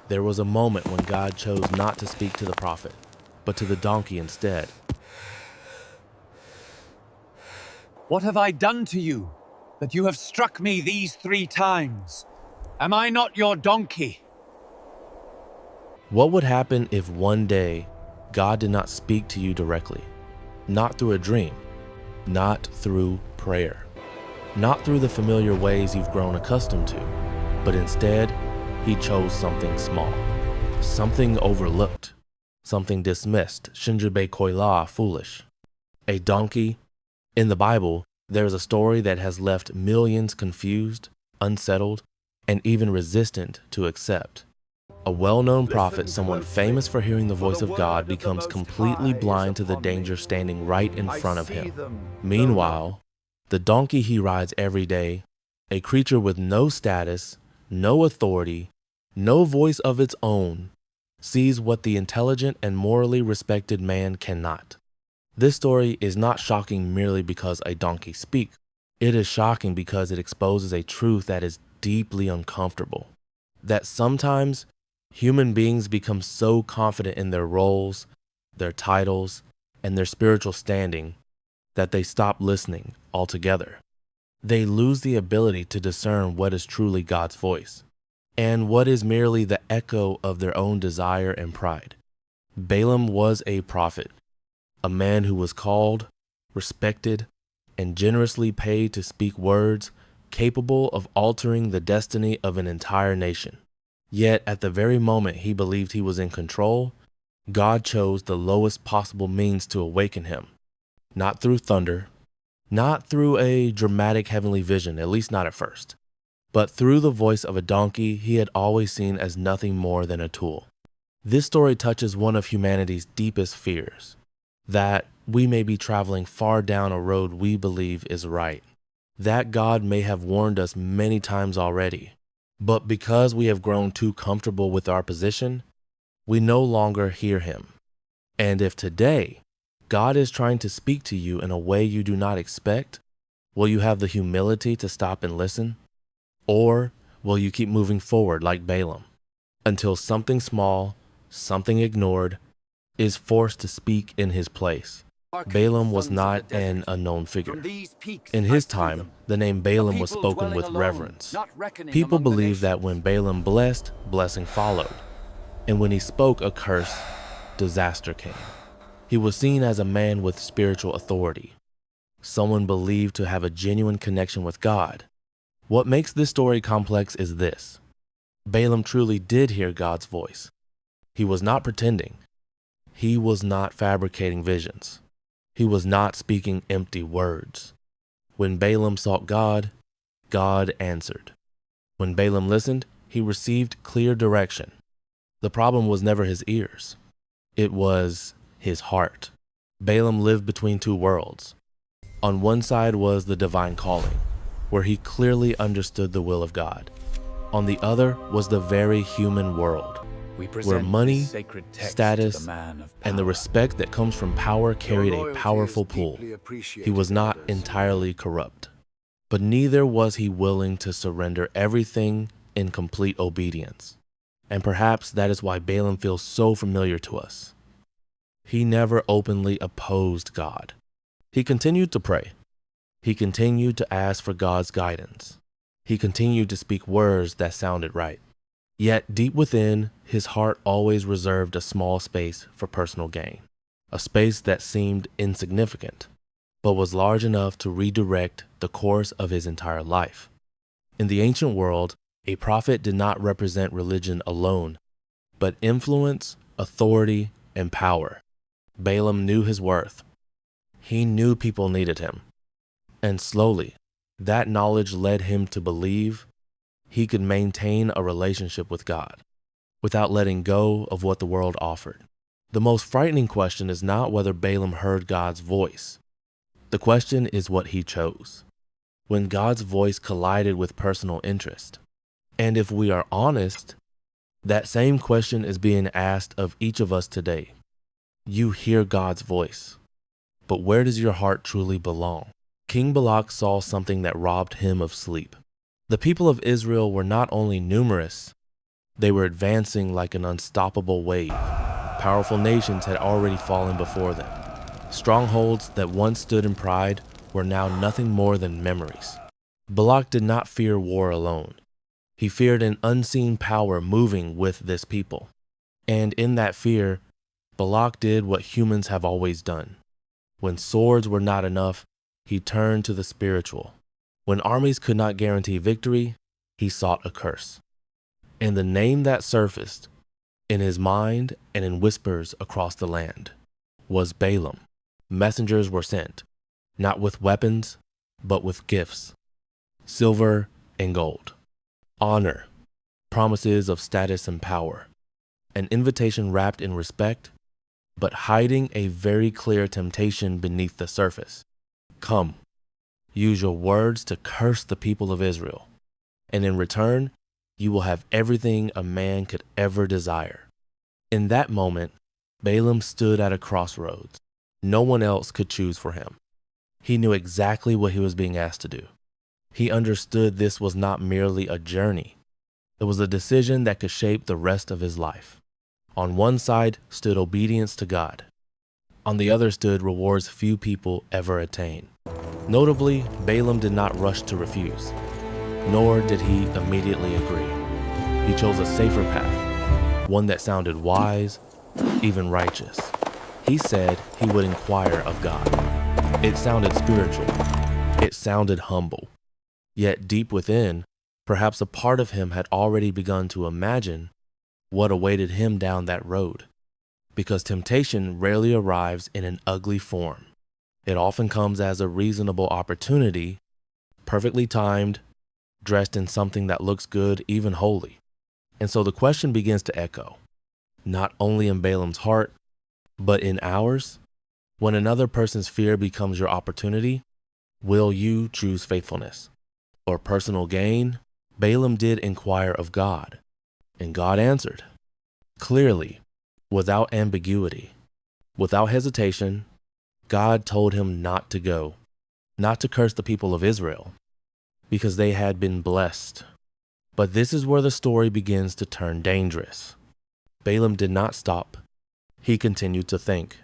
There was a moment when God chose not to speak to the prophet, but to the donkey instead. What have I done to you, that you have struck me these 3 times? Am I not your donkey? What would happen if one day God did not speak to you directly? Not through a dream, not through prayer, not through the familiar ways you've grown accustomed to, but instead, he chose something small, something overlooked, something dismissed, shinjibe koila, foolish. A donkey. In the Bible, there is a story that has left millions confused, unsettled, and even resistant to accept. A well-known prophet, someone famous for hearing the voice of God, becomes completely blind to the danger standing right in front of him. Meanwhile, the donkey he rides every day, a creature with no status, no authority, no voice of its own, sees what the intelligent and morally respected man cannot. This story is not shocking merely because a donkey speaks. It is shocking because it exposes a truth that is deeply uncomfortable. That sometimes human beings become so confident in their roles, their titles, and their spiritual standing that they stop listening altogether. They lose the ability to discern what is truly God's voice and what is merely the echo of their own desire and pride. Balaam was a prophet, a man who was called, respected, and generously paid to speak words capable of altering the destiny of an entire nation. Yet at the very moment he believed he was in control, God chose the lowest possible means to awaken him. Not through thunder, not through a dramatic heavenly vision, at least not at first, but through the voice of a donkey he had always seen as nothing more than a tool. This story touches one of humanity's deepest fears, that we may be traveling far down a road we believe is right, that God may have warned us many times already, but because we have grown too comfortable with our position, we no longer hear him. And if today God is trying to speak to you in a way you do not expect, will you have the humility to stop and listen? Or will you keep moving forward like Balaam until something small, something ignored, is forced to speak in his place? Balaam was not an unknown figure. In his time, the name Balaam was spoken with reverence. People believed that when Balaam blessed, blessing followed, and when he spoke a curse, disaster came. He was seen as a man with spiritual authority, someone believed to have a genuine connection with God. What makes this story complex is this: Balaam truly did hear God's voice. He was not pretending. He was not fabricating visions. He was not speaking empty words. When Balaam sought God, God answered. When Balaam listened, he received clear direction. The problem was never his ears. It was his heart. Balaam lived between two worlds. On one side was the divine calling, where he clearly understood the will of God. On the other was the very human world, where money, status, and the respect that comes from power carried a powerful pull. He was not entirely corrupt, but neither was he willing to surrender everything in complete obedience. And perhaps that is why Balaam feels so familiar to us. He never openly opposed God. He continued to pray. He continued to ask for God's guidance. He continued to speak words that sounded right. Yet deep within, his heart always reserved a small space for personal gain, a space that seemed insignificant, but was large enough to redirect the course of his entire life. In the ancient world, a prophet did not represent religion alone, but influence, authority, and power. Balaam knew his worth. He knew people needed him. And slowly, that knowledge led him to believe he could maintain a relationship with God without letting go of what the world offered. The most frightening question is not whether Balaam heard God's voice. The question is what he chose. When God's voice collided with personal interest. And if we are honest, that same question is being asked of each of us today. You hear God's voice, but where does your heart truly belong? King Balak saw something that robbed him of sleep. The people of Israel were not only numerous, They were advancing like an unstoppable wave. Powerful nations had already fallen before them. Strongholds that once stood in pride were now nothing more than memories. Balak did not fear war alone. He feared an unseen power moving with this people. And in that fear, Balak did what humans have always done. When swords were not enough, he turned to the spiritual. When armies could not guarantee victory, he sought a curse. And the name that surfaced in his mind and in whispers across the land was Balaam. Messengers were sent, not with weapons, but with gifts, silver and gold, honor, promises of status and power, an invitation wrapped in respect, but hiding a very clear temptation beneath the surface. Come, use your words to curse the people of Israel, and in return, you will have everything a man could ever desire. In that moment, Balaam stood at a crossroads. No one else could choose for him. He knew exactly what he was being asked to do. He understood this was not merely a journey. It was a decision that could shape the rest of his life. On one side stood obedience to God. On the other stood rewards few people ever attain. Notably, Balaam did not rush to refuse, nor did he immediately agree. He chose a safer path, one that sounded wise, even righteous. He said he would inquire of God. It sounded spiritual. It sounded humble. Yet deep within, perhaps a part of him had already begun to imagine what awaited him down that road. Because temptation rarely arrives in an ugly form. It often comes as a reasonable opportunity, perfectly timed, dressed in something that looks good, even holy. And so the question begins to echo, not only in Balaam's heart, but in ours. When another person's fear becomes your opportunity, will you choose faithfulness or personal gain? Balaam did inquire of God, and God answered clearly, without ambiguity, without hesitation. God told him not to go, not to curse the people of Israel, because they had been blessed. But this is where the story begins to turn dangerous. Balaam did not stop. He continued to think,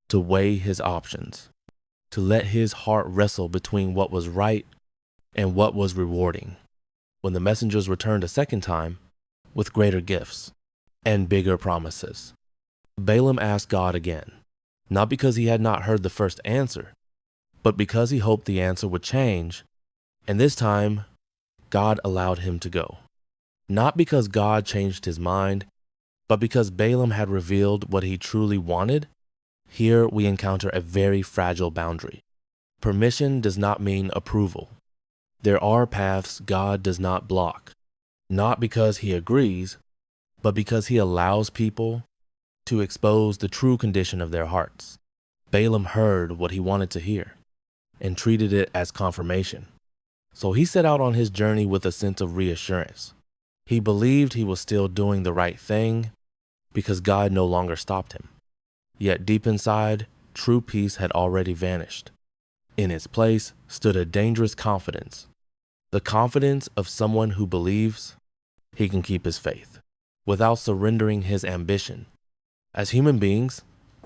to weigh his options, to let his heart wrestle between what was right and what was rewarding. When the messengers returned a second time with greater gifts and bigger promises, Balaam asked God again, not because he had not heard the first answer, but because he hoped the answer would change. And this time, God allowed him to go. Not because God changed his mind, but because Balaam had revealed what he truly wanted. Here we encounter a very fragile boundary. Permission does not mean approval. There are paths God does not block, not because he agrees, but because he allows people to expose the true condition of their hearts. Balaam heard what he wanted to hear and treated it as confirmation. So he set out on his journey with a sense of reassurance. He believed he was still doing the right thing because God no longer stopped him. Yet deep inside, true peace had already vanished. In its place stood a dangerous confidence, the confidence of someone who believes he can keep his faith without surrendering his ambition. As human beings,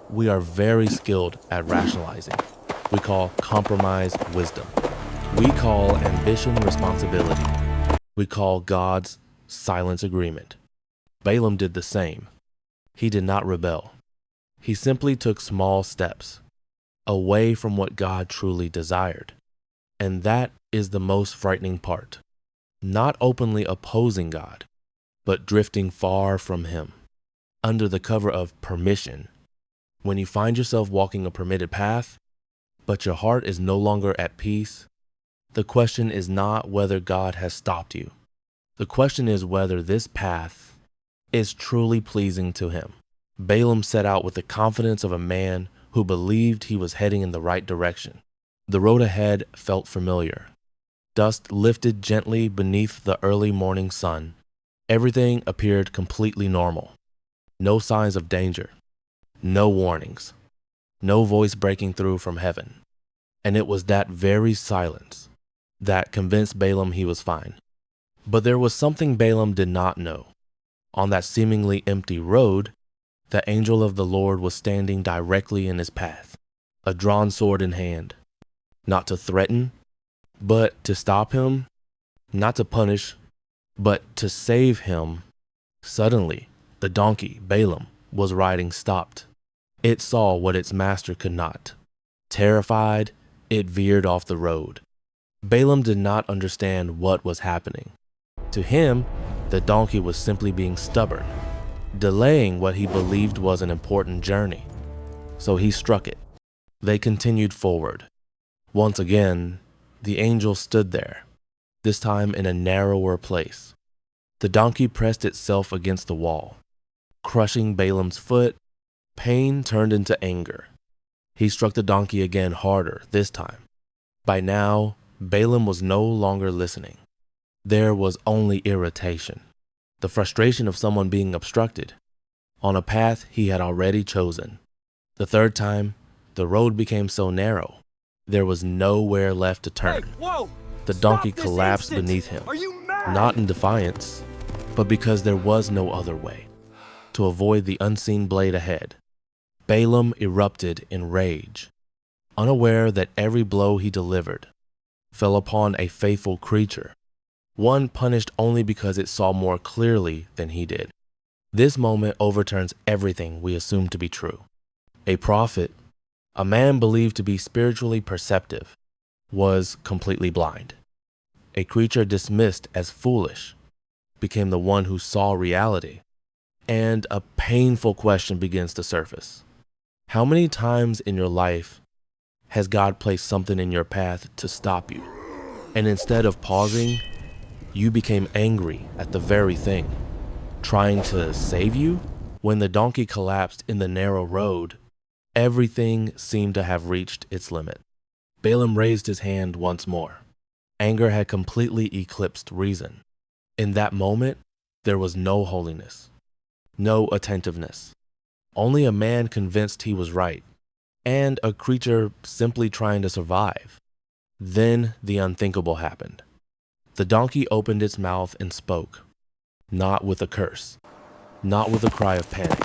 we are very skilled at rationalizing. We call compromise wisdom. We call ambition responsibility. We call God's silence agreement. Balaam did the same. He did not rebel. He simply took small steps away from what God truly desired. And that is the most frightening part. Not openly opposing God, but drifting far from Him, under the cover of permission. When you find yourself walking a permitted path, but your heart is no longer at peace, the question is not whether God has stopped you. The question is whether this path is truly pleasing to Him. Balaam set out with the confidence of a man who believed he was heading in the right direction. The road ahead felt familiar. Dust lifted gently beneath the early morning sun. Everything appeared completely normal. No signs of danger. No warnings. No voice breaking through from heaven. And it was that very silence that convinced Balaam he was fine. But there was something Balaam did not know. On that seemingly empty road, the angel of the Lord was standing directly in his path, a drawn sword in hand, not to threaten, but to stop him, not to punish, but to save him. Suddenly, the donkey, Balaam, was riding stopped. It saw what its master could not. Terrified, it veered off the road. Balaam did not understand what was happening. To him, the donkey was simply being stubborn, delaying what he believed was an important journey. So he struck it. They continued forward. Once again, the angel stood there, this time in a narrower place. The donkey pressed itself against the wall, crushing Balaam's foot. Pain turned into anger. He struck the donkey again harder this time. By now, Balaam was no longer listening. There was only irritation, the frustration of someone being obstructed on a path he had already chosen. The third time, the road became so narrow, there was nowhere left to turn. Hey, whoa! The donkey Stop this collapsed instant! beneath him, Are you mad? not in defiance, but because there was no other way. To avoid the unseen blade ahead, Balaam erupted in rage, unaware that every blow he delivered fell upon a faithful creature, one punished only because it saw more clearly than he did. This moment overturns everything we assume to be true. A prophet, a man believed to be spiritually perceptive, was completely blind. A creature dismissed as foolish became the one who saw reality, and a painful question begins to surface. How many times in your life has God placed something in your path to stop you? And instead of pausing, you became angry at the very thing, trying to save you? When the donkey collapsed in the narrow road, everything seemed to have reached its limit. Balaam raised his hand once more. Anger had completely eclipsed reason. In that moment, there was no holiness, no attentiveness, only a man convinced he was right, and a creature simply trying to survive. Then the unthinkable happened. The donkey opened its mouth and spoke, not with a curse, not with a cry of panic,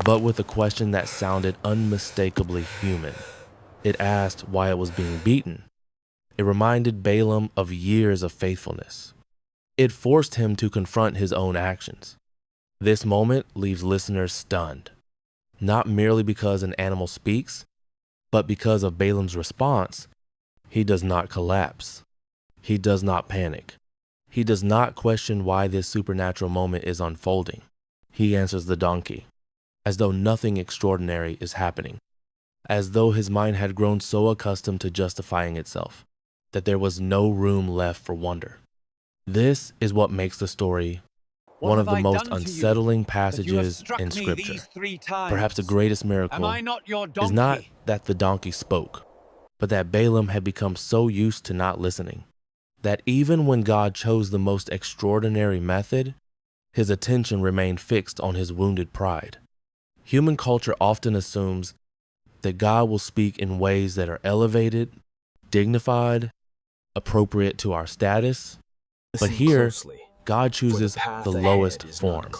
but with a question that sounded unmistakably human. It asked why it was being beaten. It reminded Balaam of years of faithfulness. It forced him to confront his own actions. This moment leaves listeners stunned, not merely because an animal speaks, but because of Balaam's response. He does not collapse. He does not panic. He does not question why this supernatural moment is unfolding. He answers the donkey, as though nothing extraordinary is happening, as though his mind had grown so accustomed to justifying itself that there was no room left for wonder. This is what makes the story one of the most unsettling passages in Scripture. Perhaps the greatest miracle is not that the donkey spoke, but that Balaam had become so used to not listening, that even when God chose the most extraordinary method, his attention remained fixed on his wounded pride. Human culture often assumes that God will speak in ways that are elevated, dignified, appropriate to our status. But here, God chooses the lowest form,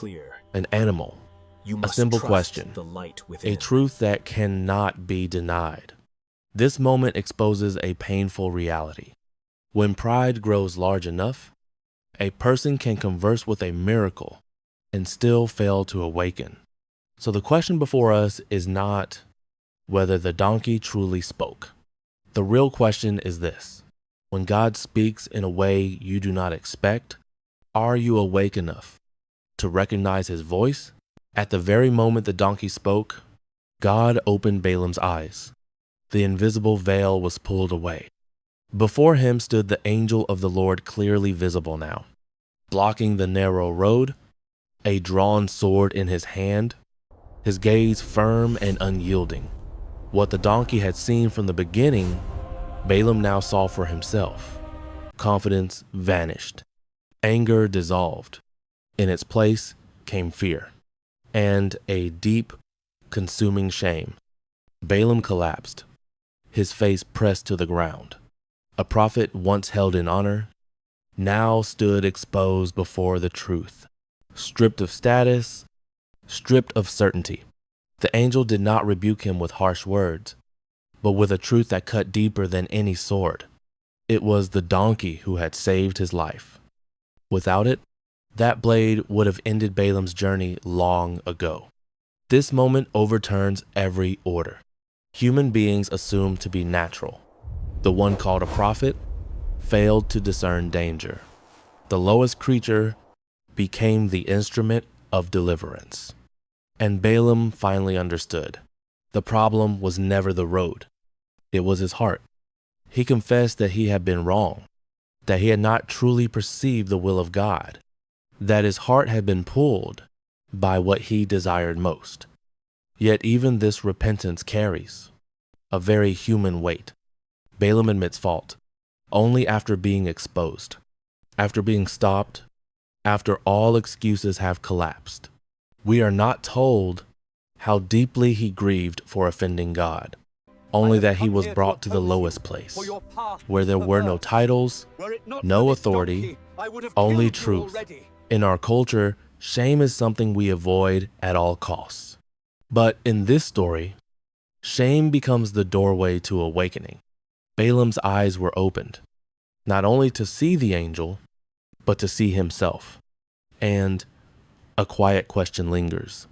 an animal, a simple question, a truth that cannot be denied. This moment exposes a painful reality. When pride grows large enough, a person can converse with a miracle and still fail to awaken. So the question before us is not whether the donkey truly spoke. The real question is this: when God speaks in a way you do not expect, are you awake enough to recognize his voice? At the very moment the donkey spoke, God opened Balaam's eyes. The invisible veil was pulled away. Before him stood the angel of the Lord, clearly visible now, blocking the narrow road, a drawn sword in his hand, his gaze firm and unyielding. What the donkey had seen from the beginning, Balaam now saw for himself. Confidence vanished. Anger dissolved. In its place came fear and a deep, consuming shame. Balaam collapsed, his face pressed to the ground. A prophet once held in honor now stood exposed before the truth. stripped of status, stripped of certainty. The angel did not rebuke him with harsh words, but with a truth that cut deeper than any sword. It was the donkey who had saved his life. Without it, that blade would have ended Balaam's journey long ago. This moment overturns every order. Human beings assumed to be natural. The one called a prophet failed to discern danger. The lowest creature became the instrument of deliverance. And Balaam finally understood. The problem was never the road. It was his heart. He confessed that he had been wrong, that he had not truly perceived the will of God, that his heart had been pulled by what he desired most. Yet even this repentance carries a very human weight. Balaam admits fault only after being exposed, after being stopped, after all excuses have collapsed. We are not told how deeply he grieved for offending God, only that he was brought to the lowest place, where there were no titles, no authority, only truth. In our culture, shame is something we avoid at all costs. But in this story, shame becomes the doorway to awakening. Balaam's eyes were opened, not only to see the angel, but to see himself. And a quiet question lingers.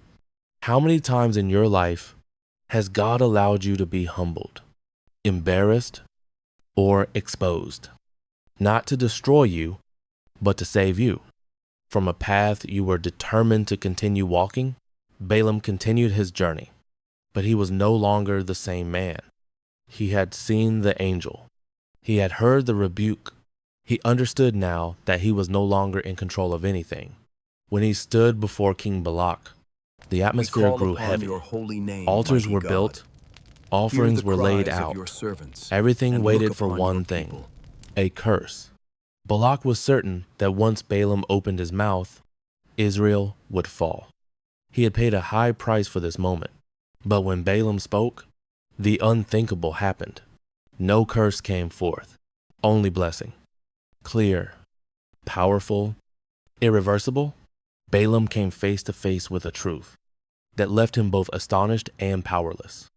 How many times in your life has God allowed you to be humbled, embarrassed, or exposed? Not to destroy you, but to save you. From a path you were determined to continue walking, Balaam continued his journey, but he was no longer the same man. He had seen the angel. He had heard the rebuke. He understood now that he was no longer in control of anything. When he stood before King Balak, the atmosphere grew heavy. Altars were built, offerings were laid out. Everything waited for one thing, a curse. Balak was certain that once Balaam opened his mouth, Israel would fall. He had paid a high price for this moment. But when Balaam spoke, the unthinkable happened. No curse came forth, only blessing. Clear, powerful, irreversible, Balaam came face to face with a truth that left him both astonished and powerless.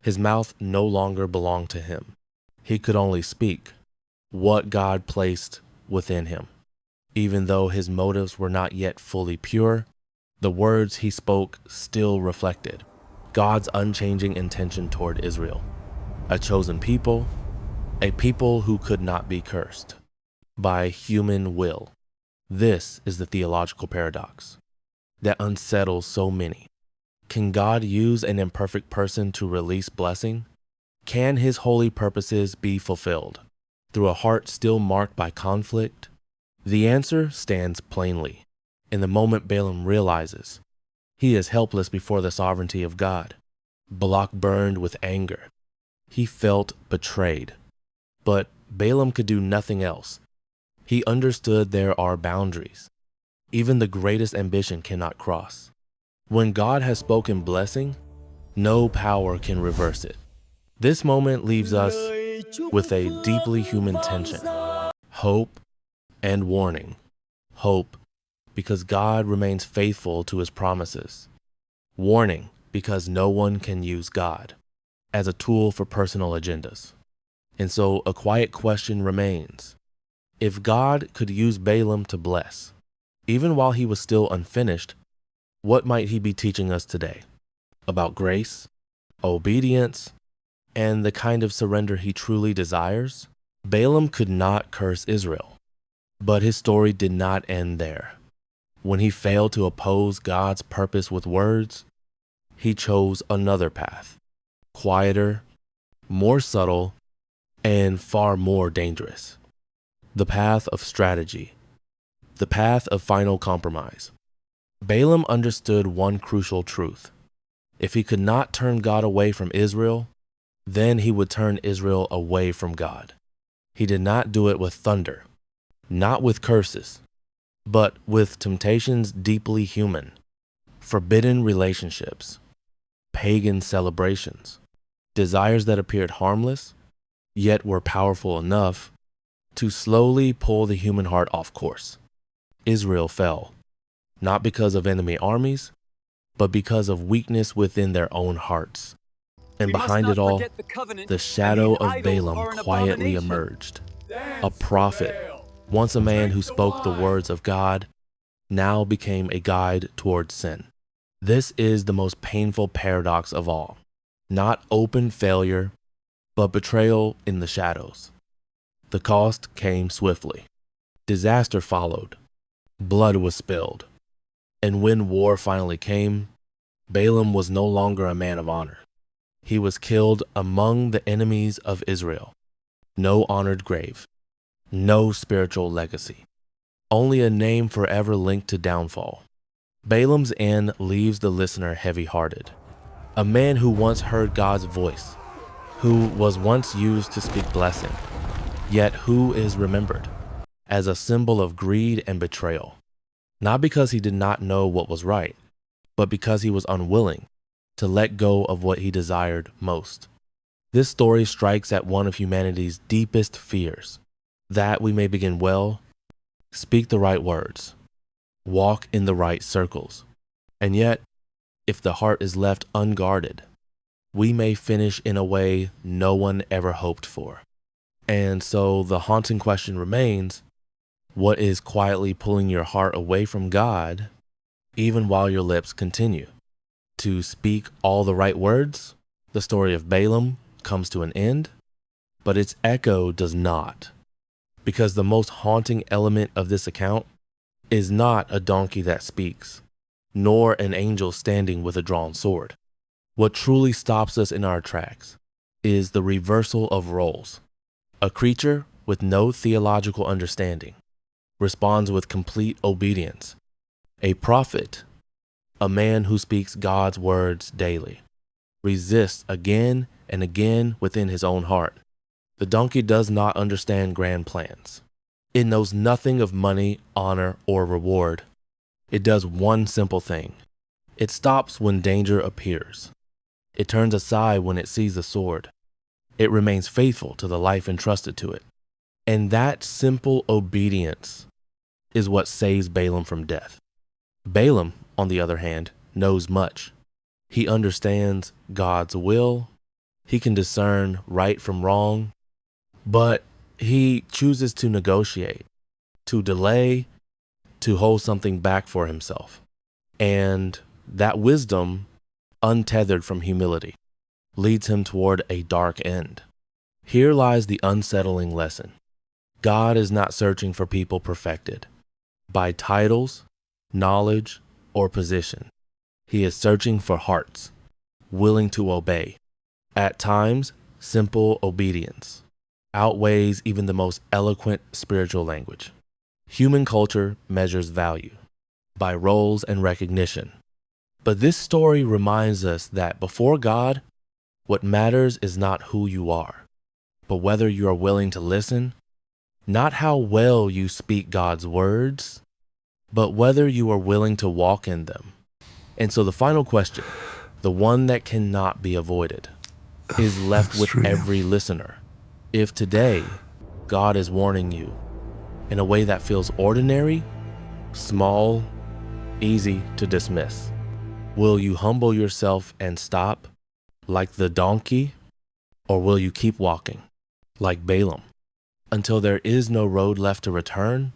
His mouth no longer belonged to him. He could only speak what God placed within him. Even though his motives were not yet fully pure, the words he spoke still reflected God's unchanging intention toward Israel, a chosen people, a people who could not be cursed by human will. This is the theological paradox that unsettles so many. Can God use an imperfect person to release blessing? Can his holy purposes be fulfilled through a heart still marked by conflict? The answer stands plainly in the moment Balaam realizes he is helpless before the sovereignty of God. Balak burned with anger. He felt betrayed. But Balaam could do nothing else. He understood there are boundaries. Even the greatest ambition cannot cross. When God has spoken blessing, no power can reverse it. This moment leaves us with a deeply human tension, hope and warning. Hope because God remains faithful to his promises. Warning because no one can use God as a tool for personal agendas. And so a quiet question remains. If God could use Balaam to bless, even while he was still unfinished, what might he be teaching us today about grace, obedience, and the kind of surrender he truly desires? Balaam could not curse Israel, but his story did not end there. When he failed to oppose God's purpose with words, he chose another path, quieter, more subtle, and far more dangerous. The path of strategy, the path of final compromise. Balaam understood one crucial truth. If he could not turn God away from Israel, then he would turn Israel away from God. He did not do it with thunder, not with curses, but with temptations deeply human, forbidden relationships, pagan celebrations, desires that appeared harmless, yet were powerful enough to slowly pull the human heart off course. Israel fell, not because of enemy armies, but because of weakness within their own hearts. And We must behind not it all, forget the covenant, the and shadow these of idols Balaam are an quietly abomination. emerged. A prophet, once a man who spoke the words of God, now became a guide towards sin. This is the most painful paradox of all. Not open failure, but betrayal in the shadows. The cost came swiftly. Disaster followed. Blood was spilled. And when war finally came, Balaam was no longer a man of honor. He was killed among the enemies of Israel. No honored grave. No spiritual legacy. Only a name forever linked to downfall. Balaam's end leaves the listener heavy-hearted. A man who once heard God's voice, who was once used to speak blessing, yet who is remembered as a symbol of greed and betrayal. Not because he did not know what was right, but because he was unwilling to let go of what he desired most. This story strikes at one of humanity's deepest fears, that we may begin well, speak the right words, walk in the right circles, and yet, if the heart is left unguarded, we may finish in a way no one ever hoped for. And so the haunting question remains, what is quietly pulling your heart away from God, even while your lips continue to speak all the right words? The story of Balaam comes to an end, but its echo does not, because the most haunting element of this account is not a donkey that speaks, nor an angel standing with a drawn sword. What truly stops us in our tracks is the reversal of roles. A creature with no theological understanding responds with complete obedience. A prophet, a man who speaks God's words daily, resists again and again within his own heart. The donkey does not understand grand plans. It knows nothing of money, honor, or reward. It does one simple thing. It stops when danger appears. It turns aside when it sees the sword. It remains faithful to the life entrusted to it. And that simple obedience is what saves Balaam from death. Balaam, on the other hand, knows much. He understands God's will. He can discern right from wrong, but he chooses to negotiate, to delay, to hold something back for himself. And that wisdom, untethered from humility, leads him toward a dark end. Here lies the unsettling lesson. God is not searching for people perfected by titles, knowledge, or position. He is searching for hearts, willing to obey. At times, simple obedience outweighs even the most eloquent spiritual language. Human culture measures value by roles and recognition. But this story reminds us that before God, what matters is not who you are, but whether you are willing to listen, not how well you speak God's words, but whether you are willing to walk in them. And so the final question, the one that cannot be avoided, is left with every listener. If today God is warning you in a way that feels ordinary, small, easy to dismiss, will you humble yourself and stop like the donkey, or will you keep walking like Balaam until there is no road left to return?